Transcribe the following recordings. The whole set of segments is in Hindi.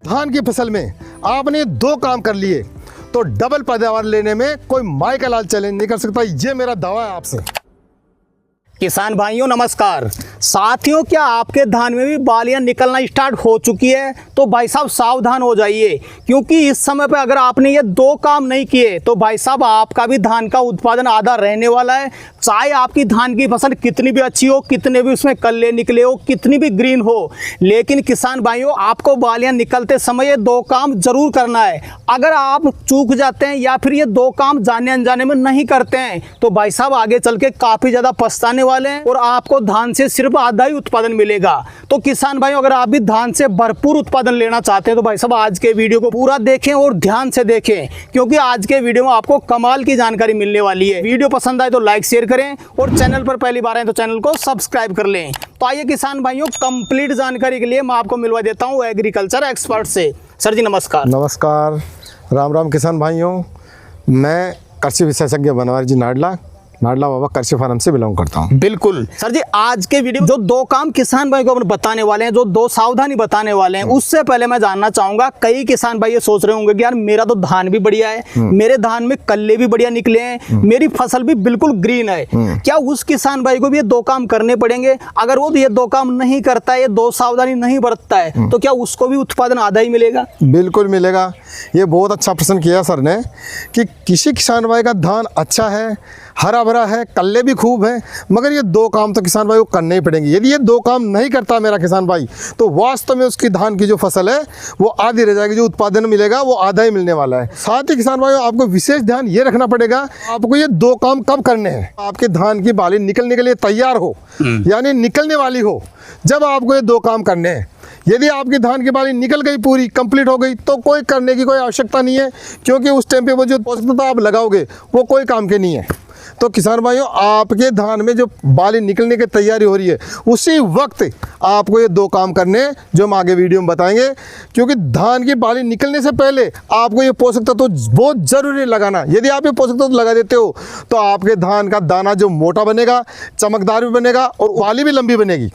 धान की फसल में आपने दो काम कर लिए तो डबल पैदावार लेने में कोई माई का लाल चैलेंज नहीं कर सकता। ये मेरा दावा है आपसे। किसान भाइयों नमस्कार। साथियों, क्या आपके धान में भी बालियां निकलना स्टार्ट हो चुकी है? तो भाई साहब सावधान हो जाइए, क्योंकि इस समय पे अगर आपने ये दो काम नहीं किए तो भाई साहब आपका भी धान का उत्पादन आधा रहने वाला है। चाहे आपकी धान की फसल कितनी भी अच्छी हो, कितने भी उसमें कल्ले निकले हो, कितनी भी ग्रीन हो, लेकिन किसान भाइयों आपको बालियां निकलते समय ये दो काम जरूर करना है। अगर आप चूक जाते हैं या फिर ये दो काम जाने अनजाने में नहीं करते हैं तो भाई साहब आगे चल के काफी ज्यादा पछताने वाले हैं और आपको धान से सिर्फ आधा ही उत्पादन मिलेगा। तो किसान भाइयों, अगर आप भी धान से भरपूर उत्पादन लेना चाहते हैं तो भाई साहब आज के वीडियो को पूरा देखें और ध्यान से देखें, क्योंकि आज के वीडियो में आपको कमाल की जानकारी मिलने वाली है। वीडियो पसंद आए तो लाइक शेयर करें और चैनल पर पहली बार आए तो चैनल को सब्सक्राइब कर लें। तो आइए किसान भाइयों, कंप्लीट जानकारी के लिए मैं आपको मिलवा देता हूँ एग्रीकल्चर एक्सपर्ट से। सर जी नमस्कार। नमस्कार, राम राम किसान भाइयों। मैं कृषि विशेषज्ञ बनवारी जी नाडला बाबा कृषि फार्म से बिलोंग करता हूँ। बिल्कुल सर जी, आज के वीडियो जो दो काम किसान भाई को अपन बताने वाले हैं, जो दो सावधानी बताने वाले हैं, उससे पहले मैं जानना चाहूंगा, कई किसान भाई ये सोच रहे होंगे कि यार मेरा तो धान भी बढ़िया है, मेरे धान में कल्ले भी बढ़िया निकले हैं, मेरी फसल भी बिल्कुल ग्रीन है, क्या उस किसान भाई को भी ये दो काम करने पड़ेंगे? अगर वो ये दो काम नहीं करता है, ये दो सावधानी नहीं बरतता है, तो क्या उसको भी उत्पादन आधा ही मिलेगा? बिल्कुल मिलेगा। ये बहुत अच्छा प्रश्न किया सर ने कि किसी किसान भाई का धान अच्छा है, हरा भरा है, कल्ले भी खूब है, मगर ये दो काम तो किसान भाई को करने ही पड़ेंगे। यदि ये दो काम नहीं करता मेरा किसान भाई तो वास्तव में उसकी धान की जो फसल है वो आधी रह जाएगी, जो उत्पादन मिलेगा वो आधा ही मिलने वाला है। साथ ही किसान भाई आपको विशेष ध्यान ये रखना पड़ेगा, आपको ये दो काम कब करने हैं। आपके धान की बाली निकलने के लिए तैयार हो, यानी निकलने वाली हो, जब आपको ये दो काम करने हैं। यदि आपकी धान की बाली निकल गई, पूरी कंप्लीट हो गई, तो कोई करने की कोई आवश्यकता नहीं है, क्योंकि उस टाइम पे वो जो पोषक तत्व आप लगाओगे वो कोई काम के नहीं है। तो किसान भाइयों, आपके धान में जो बाली निकलने की तैयारी हो रही है उसी वक्त आपको ये दो काम करने जो हम आगे वीडियो में बताएंगे, क्योंकि धान की बाली निकलने से पहले आपको ये पोषक तत्व बहुत जरूरी लगाना। यदि आप ये पोषक तत्व लगा देते हो तो आपके धान का दाना जो मोटा बनेगा, चमकदार भी बनेगा और बाली भी लंबी बनेगी।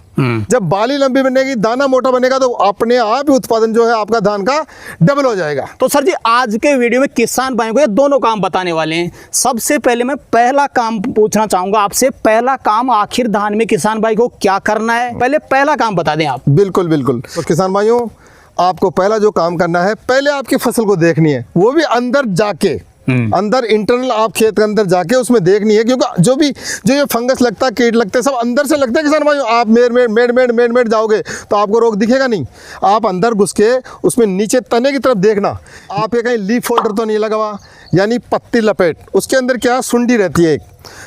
जब बाली लंबी बनेगी, दाना मोटा बनेगा, तो अपने आप ही उत्पादन जो है आपका धान का डबल हो जाएगा। तो सर जी आज के वीडियो में किसान भाइयों को ये दोनों काम बताने वाले हैं। सबसे पहले मैं पहला काम पूछना चाहूंगा आपसे, पहला काम आखिर धान में किसान भाई को क्या करना है, पहले पहला काम बता दें आप। बिल्कुल बिल्कुल। तो किसान भाइयों, आपको पहला जो काम करना है, पहले आपकी फसल को देखनी है, वो भी अंदर जाके, अंदर इंटरनल आप खेत के अंदर जाके उसमें देखनी है, क्योंकि जो ये फंगस लगता है, कीट लगते हैं, सब अंदर से लगता है किसान भाई। आप मेड़ जाओगे तो आपको रोग दिखेगा नहीं। आप अंदर घुस के उसमें नीचे तने की तरफ देखना, आप ये कहीं लीफ फोल्डर तो नहीं लगा हुआ, यानी पत्ती लपेट। उसके अंदर क्या सुंडी रहती है,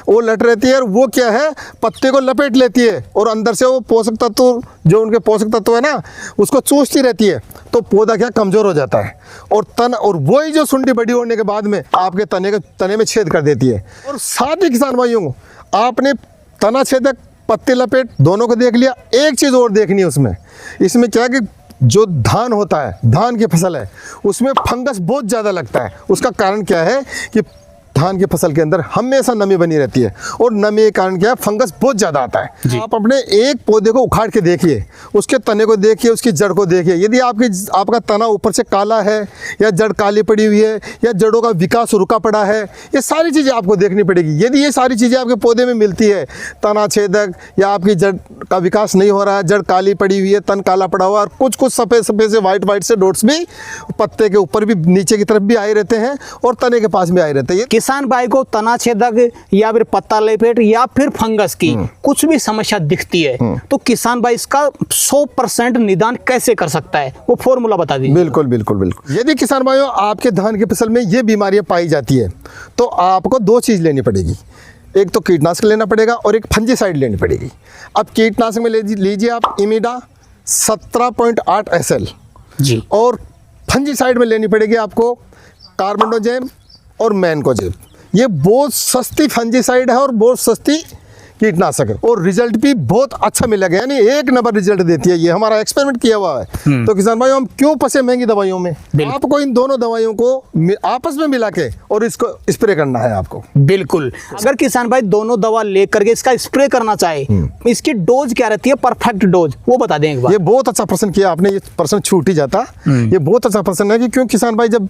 वो लट रहती है और वो क्या है, पत्ते को लपेट लेती है और अंदर से वो पोषक तत्व, जो उनके पोषक तत्व है ना, उसको चूसती रहती है। तो पौधा क्या कमजोर हो जाता है और वही जो सुंडी बड़ी होने के बाद में आपके तने में छेद कर देती है। और साथ ही किसान भाइयों को आपने तना छेदक, पत्ती लपेट दोनों को देख लिया। एक चीज़ और देखनी है इसमें क्या है कि जो धान होता है, धान की फसल है, उसमें फंगस बहुत ज़्यादा लगता है। उसका कारण क्या है कि धान की फसल के अंदर हमेशा नमी बनी रहती है और नमी के कारण क्या है, फंगस बहुत ज़्यादा आता है। आप अपने एक पौधे को उखाड़ के देखिए, उसके तने को देखिए, उसकी जड़ को देखिए। यदि आपका तना ऊपर से काला है या जड़ काली पड़ी हुई है या जड़ों का विकास रुका पड़ा है, ये सारी चीज़ें आपको देखनी पड़ेगी। यदि ये सारी चीज़ें आपके पौधे में मिलती है, तना छेदक या आपकी जड़ का विकास नहीं हो रहा है, जड़ काली पड़ी हुई है, तन काला पड़ा हुआ, और कुछ सफ़ेद से वाइट से डॉट्स भी पत्ते के ऊपर भी, नीचे की तरफ भी आए रहते हैं और तने के पास भी आए रहते हैं। किसान भाई को तना छेदक या फिर पत्ता लपेट या फिर फंगस की कुछ भी समस्या दिखती है तो किसान भाई इसका 100% निदान कैसे कर सकता है, वो फॉर्मूला बता दीजिए। बिल्कुल। यदि किसान भाइयों आपके धान की फसल में ये बीमारियां पाई जाती है तो आपको दो चीज़ लेनी पड़ेगी। एक तो कीटनाशक लेना पड़ेगा और एक फंजीसाइड लेनी पड़ेगी। अब कीटनाशक में लीजिए आप इमिडा 17.8 SL जी, और फंजीसाइड में लेनी पड़ेगी आपको कार्बेंडोजेम और मैनकोजेब। ये बहुत सस्ती फंजीसाइड है और बहुत सस्ती कीटनाशक है और रिजल्ट भी बहुत अच्छा मिलेगा, यानी एक नंबर रिजल्ट देती है। ये हमारा एक्सपेरिमेंट किया हुआ है। तो किसान भाइयों, हम क्यों फंसे महंगी दवाइयों में? आपको इन दोनों दवाइयों को आपस में मिला के और इसको स्प्रे करना है आपको। बिल्कुल। अगर किसान भाई दोनों दवा लेकर के इसका स्प्रे करना चाहे, इसकी डोज क्या रहती है, परफेक्ट डोज, वो बता दें एक बार। ये बहुत अच्छा प्रश्न किया आपने, ये प्रश्न छूट ही जाता। ये बहुत अच्छा प्रश्न है कि क्यों किसान भाई जब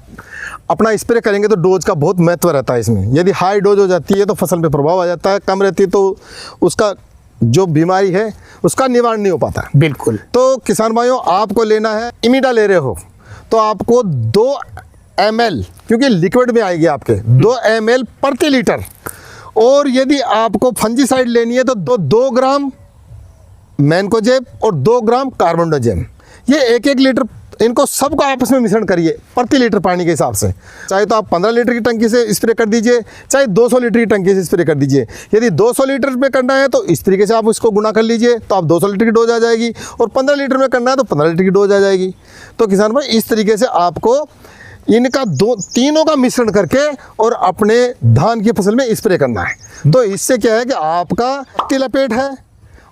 अपना स्प्रे करेंगे तो डोज का बहुत महत्व रहता है इसमें। यदि हाई डोज हो जाती है तो फसल पे प्रभाव आ जाता है, कम रहती है तो उसका जो बीमारी है उसका निवारण नहीं हो पाता। बिल्कुल। तो किसान भाइयों, आपको लेना है, इमिडा ले रहे हो तो आपको 2 ml, क्योंकि लिक्विड में आएगी आपके, 2 ml प्रति लीटर। और यदि आपको फंजीसाइड लेनी है तो 2 ग्राम मैनकोजेब और 2 ग्राम कार्बोनडाजिम, ये 1-1 लीटर, इनको सबको आपस में मिश्रण करिए प्रति लीटर पानी के हिसाब से। चाहे तो आप 15 लीटर की टंकी से स्प्रे कर दीजिए, चाहे 200 लीटर की टंकी से स्प्रे कर दीजिए। यदि 200 लीटर में करना है तो इस तरीके से आप उसको गुना कर लीजिए, तो आप 200 लीटर की डोज आ जाएगी। और 15 लीटर में करना है तो 15 लीटर की डोज आ जाएगी। तो किसान भाई, इस तरीके से आपको इनका तीनों का मिश्रण करके और अपने धान की फसल में स्प्रे करना है। तो इससे क्या है कि आपका पत्ती लपेट है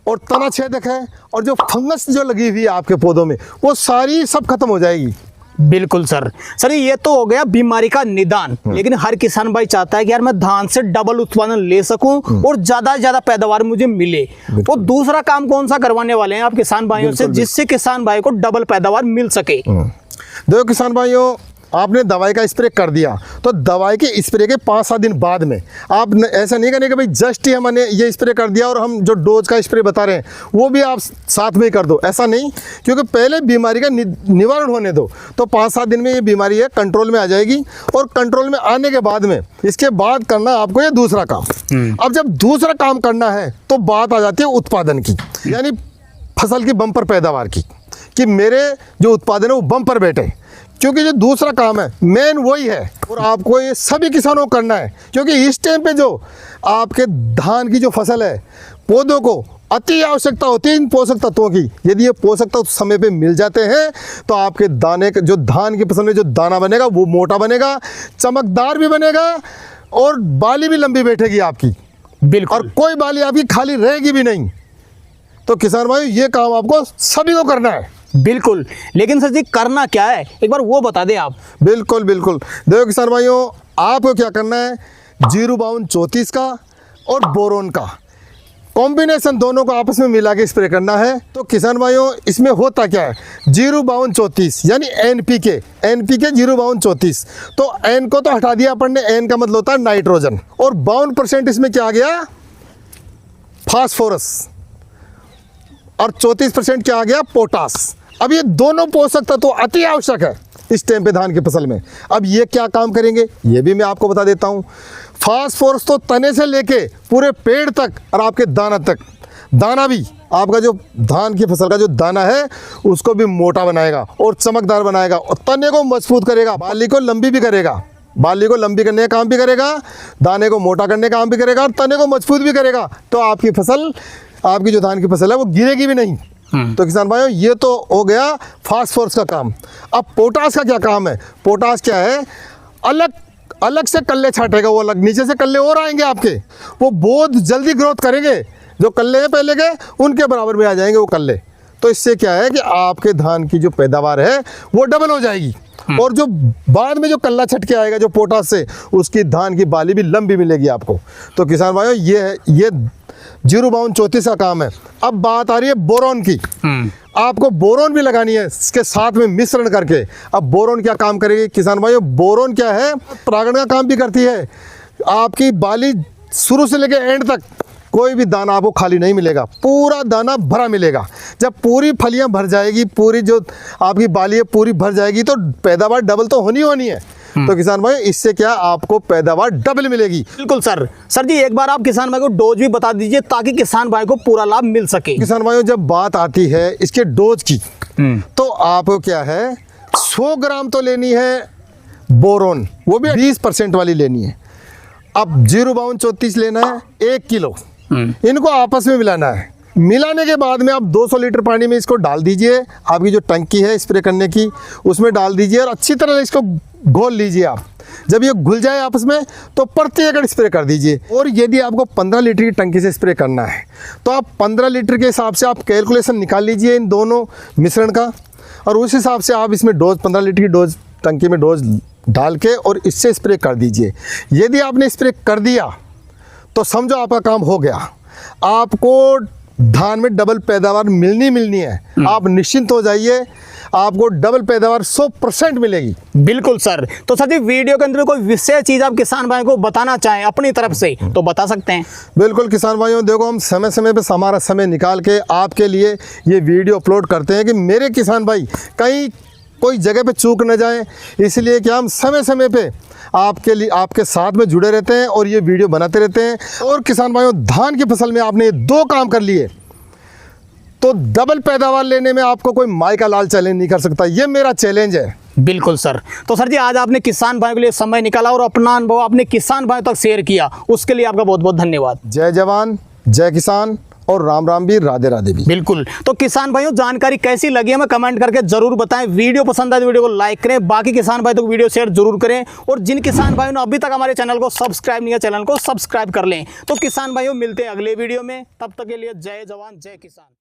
और तना छेदक है और जो फंगस जो लगी हुई है आपके पौधों में, वो सारी सब खत्म हो जाएगी। बिल्कुल सर। सर, ये तो हो गया बीमारी का निदान, लेकिन हर किसान भाई चाहता है कि यार मैं धान से डबल उत्पादन ले सकूं और ज्यादा से ज्यादा पैदावार मुझे मिले। वो दूसरा काम कौन सा करवाने वाले हैं आप किसान भाइयों से, जिससे किसान भाई को डबल पैदावार मिल सके? देखो किसान भाइयों, आपने दवाई का स्प्रे कर दिया तो दवाई के स्प्रे के 5-7 दिन बाद में आप ऐसा नहीं करें कि भाई जस्ट ही हमने ये स्प्रे कर दिया और हम जो डोज का स्प्रे बता रहे हैं वो भी आप साथ में ही कर दो, ऐसा नहीं। क्योंकि पहले बीमारी का निवारण होने दो, तो 5-7 दिन में ये बीमारी है कंट्रोल में आ जाएगी। और कंट्रोल में आने के बाद में इसके बाद करना आपको ये दूसरा काम। अब जब दूसरा काम करना है तो बात आ जाती है उत्पादन की, यानी फसल की बम्पर पैदावार की, कि मेरे जो उत्पादन है वो बम्पर बैठे। क्योंकि जो दूसरा काम है मेन वही है और आपको ये सभी किसानों को करना है। क्योंकि इस टाइम पे जो आपके धान की जो फसल है, पौधों को अति आवश्यकता होती है इन पोषक तत्वों की। यदि ये पोषक तत्व समय पे मिल जाते हैं तो आपके दाने जो धान की फसल में जो दाना बनेगा वो मोटा बनेगा, चमकदार भी बनेगा और बाली भी लंबी बैठेगी आपकी। बिल्कुल। और कोई बाली आपकी खाली रहेगी भी नहीं। तो किसान भाई, ये काम आपको सभी को करना है। बिल्कुल। लेकिन सर जी, करना क्या है एक बार वो बता दें आप। बिल्कुल बिल्कुल। देखो किसान भाइयों, आपको क्या करना है, 05234 का और बोरोन का कॉम्बिनेशन दोनों को आपस में मिला के स्प्रे करना है। तो किसान भाइयों, इसमें होता क्या है, 05234 यानी एनपीके 05234। तो एन को तो हटा दिया अपन ने, एन का मतलब होता है नाइट्रोजन, और 52% इसमें क्या आ गया, फास्फोरस, और 34% क्या आ गया, पोटास। अब ये दोनों पोषक तत्व तो अति आवश्यक है इस टाइम पे धान की फसल में। अब ये क्या काम करेंगे ये भी मैं आपको बता देता हूँ। फास्फोरस तो तने से लेके पूरे पेड़ तक और आपके दाना तक, दाना भी आपका जो धान की फसल का जो दाना है उसको भी मोटा बनाएगा और चमकदार बनाएगा और तने को मजबूत करेगा, बाली को लंबी भी करेगा, बाली को लंबी करने का काम भी करेगा, दाने को मोटा करने का काम भी करेगा और तने को मजबूत भी करेगा। तो आपकी फसल, आपकी जो धान की फसल है वो गिरेगी भी नहीं। तो किसान भाइयों, ये तो हो गया फास्फोरस का काम। अब पोटास का क्या काम है, पोटास क्या है, अलग से कल्ले छाटेगा, वो अलग नीचे से कल्ले और आएंगे आपके, वो बहुत जल्दी ग्रोथ करेंगे। जो कल्ले हैं पहले के उनके बराबर में आ जाएंगे वो कल्ले। तो इससे क्या है कि आपके धान की जो पैदावार है वो डबल हो जाएगी और जो बाद में जो कल्ला छट के आएगा जो पोटास से, उसकी धान की बाली भी लंबी मिलेगी आपको। तो किसान भाइयों, ये 05234 का काम है। अब बात आ रही है बोरोन की। आपको बोरोन भी लगानी है इसके साथ में मिश्रण करके। अब बोरोन क्या काम करेगी किसान भाइयों, बोरोन क्या है, परागण का काम भी करती है। आपकी बाली शुरू से लेकर एंड तक कोई भी दाना आपको खाली नहीं मिलेगा, पूरा दाना भरा मिलेगा। जब पूरी फलियां भर जाएगी, पूरी जो आपकी बाली है पूरी भर जाएगी, तो पैदावार डबल तो होनी है। तो किसान भाई, इससे क्या आपको पैदावार डबल मिलेगी। बिल्कुल सर। सर जी, एक बार आप किसान भाई को डोज भी बता दीजिए ताकि किसान भाई को पूरा लाभ मिल सके। किसान भाइयों, जब बात आती है इसके डोज की, तो आपको क्या है, 100 ग्राम तो लेनी है बोरोन, वो भी 20% वाली लेनी है। अब 05234 लेना है 1 किलो, इनको आपस में मिलाना है। मिलाने के बाद में आप 200 लीटर पानी में इसको डाल दीजिए, आपकी जो टंकी है स्प्रे करने की उसमें डाल दीजिए और अच्छी तरह इसको घोल लीजिए आप। जब ये घुल जाए आपस में तो प्रति एकड़ स्प्रे कर दीजिए। और यदि आपको 15 लीटर की टंकी से स्प्रे करना है तो आप 15 लीटर के हिसाब से आप कैलकुलेशन निकाल लीजिए इन दोनों मिश्रण का, और उस हिसाब से आप इसमें डोज 15 लीटर की डोज टंकी में डोज डाल के और इससे स्प्रे कर दीजिए। यदि आपने स्प्रे कर दिया तो समझो आपका काम हो गया, आपको धान में डबल पैदावार मिलनी है। आप निश्चिंत हो जाइए, आपको डबल पैदावार 100% मिलेगी। बिल्कुल सर। तो सर जी वीडियो के अंदर कोई विशेष चीज़ आप किसान भाई को बताना चाहें अपनी तरफ से तो बता सकते हैं। बिल्कुल किसान भाइयों, देखो हम समय समय पे हमारा समय निकाल के आपके लिए ये वीडियो अपलोड करते हैं कि मेरे किसान भाई कहीं कोई जगह पे चूक न जाएं, इसलिए कि हम समय समय पे आपके लिए आपके साथ में जुड़े रहते हैं और ये वीडियो बनाते रहते हैं। और किसान भाइयों, धान की फसल में आपने ये 2 काम कर लिए तो डबल पैदावार लेने में आपको कोई माई का लाल चैलेंज नहीं कर सकता। ये मेरा चैलेंज है। बिल्कुल सर। तो सर जी आज आपने किसान भाइयों के लिए समय निकाला और अपना अनुभव आपने किसान भाइयों तक शेयर किया, उसके लिए आपका बहुत बहुत धन्यवाद। जय जवान, जय किसान और राम राम भी, राधे राधे भी। बिल्कुल। तो किसान भाइयों जानकारी कैसी लगी हमें कमेंट करके जरूर बताएं। वीडियो पसंद आए तो वीडियो को लाइक करें, बाकी किसान भाई तो वीडियो शेयर जरूर करें, और जिन किसान भाइयों ने अभी तक हमारे चैनल को सब्सक्राइब नहीं किया चैनल को सब्सक्राइब कर लें। तो किसान भाइयों मिलते हैं अगले वीडियो में, तब तक के लिए जय जवान जय किसान।